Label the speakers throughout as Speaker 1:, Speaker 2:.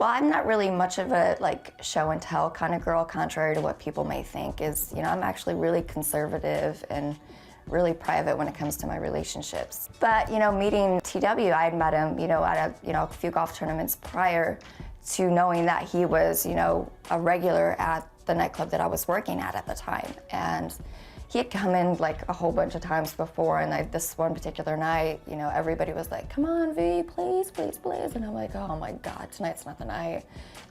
Speaker 1: Well, I'm not really much of a show and tell kind of girl, contrary to what people may think. I'm actually really conservative and really private when it comes to my relationships. But, meeting TW, I had met him, at a few golf tournaments prior to knowing that he was, a regular at the nightclub that I was working at the time. And he had come in a whole bunch of times before, and this one particular night, everybody was like, "Come on, V, please, please, please." And I'm like, oh my God, tonight's not the night.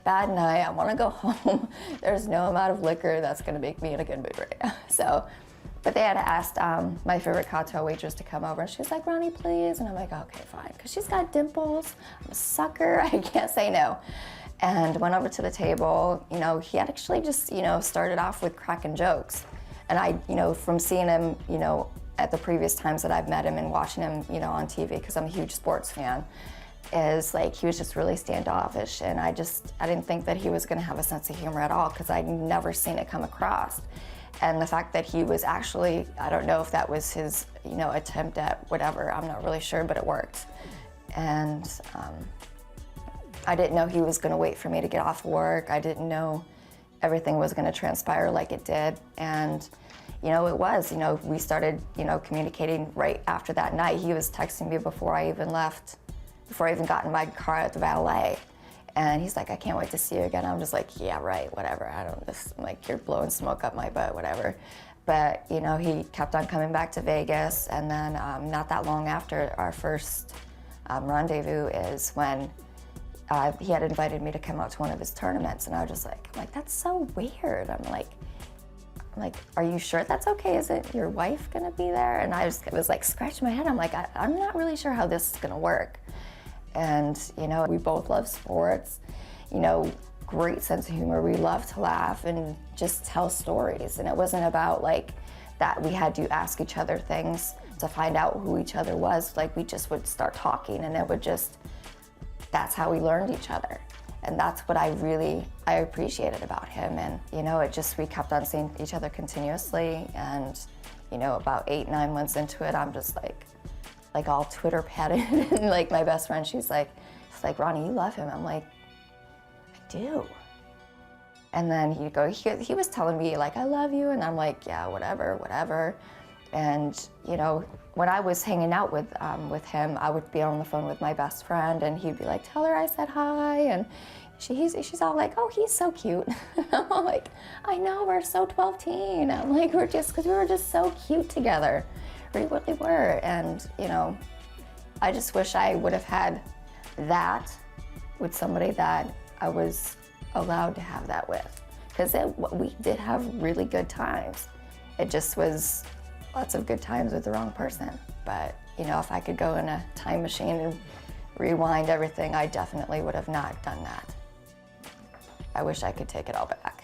Speaker 1: Bad night, I wanna go home. There's no amount of liquor that's gonna make me in a good mood right now. So, but they had asked my favorite cocktail waitress to come over, and she was like, "Ronnie, please." And I'm like, okay, fine, because she's got dimples. I'm a sucker, I can't say no. And went over to the table. He had actually just, started off with cracking jokes. And I, from seeing him, at the previous times that I've met him and watching him, on TV, because I'm a huge sports fan, is he was just really standoffish. And I didn't think that he was gonna have a sense of humor at all, because I'd never seen it come across. And the fact that he was actually, I don't know if that was his, attempt at whatever, I'm not really sure, but it worked. And I didn't know he was gonna wait for me to get off work. I didn't know everything was gonna transpire like it did. And, it was, we started, communicating right after that night. He was texting me before I even left, before I even got in my car at the valet. And he's like, "I can't wait to see you again." I'm just like, yeah, right, whatever. I'm like, you're blowing smoke up my butt, whatever. But, he kept on coming back to Vegas. And then not that long after our first rendezvous is when he had invited me to come out to one of his tournaments. And I was just like, that's so weird. I'm like, are you sure that's okay? Is it your wife gonna be there? And I was scratching my head. I'm like, I'm not really sure how this is gonna work. And, we both love sports, great sense of humor. We love to laugh and just tell stories. And it wasn't about that we had to ask each other things to find out who each other was. We just would start talking, and it would that's how we learned each other. And that's what I appreciated about him. And, we kept on seeing each other continuously. And, about 8-9 months into it, I'm just all Twitter padded. And my best friend, she's like, "Ronnie, you love him." I'm like, "I do." And then he was telling me "I love you." And I'm like, "Yeah, whatever. And, when I was hanging out with him, I would be on the phone with my best friend, and he'd be like, "Tell her I said hi." And she's all like, "Oh, he's so cute." I'm like, "I know, we're so 12 teen. I'm like, because we were just so cute together. We really were." And, I just wish I would have had that with somebody that I was allowed to have that with. Because we did have really good times. It just was lots of good times with the wrong person. But, if I could go in a time machine and rewind everything, I definitely would have not done that. I wish I could take it all back.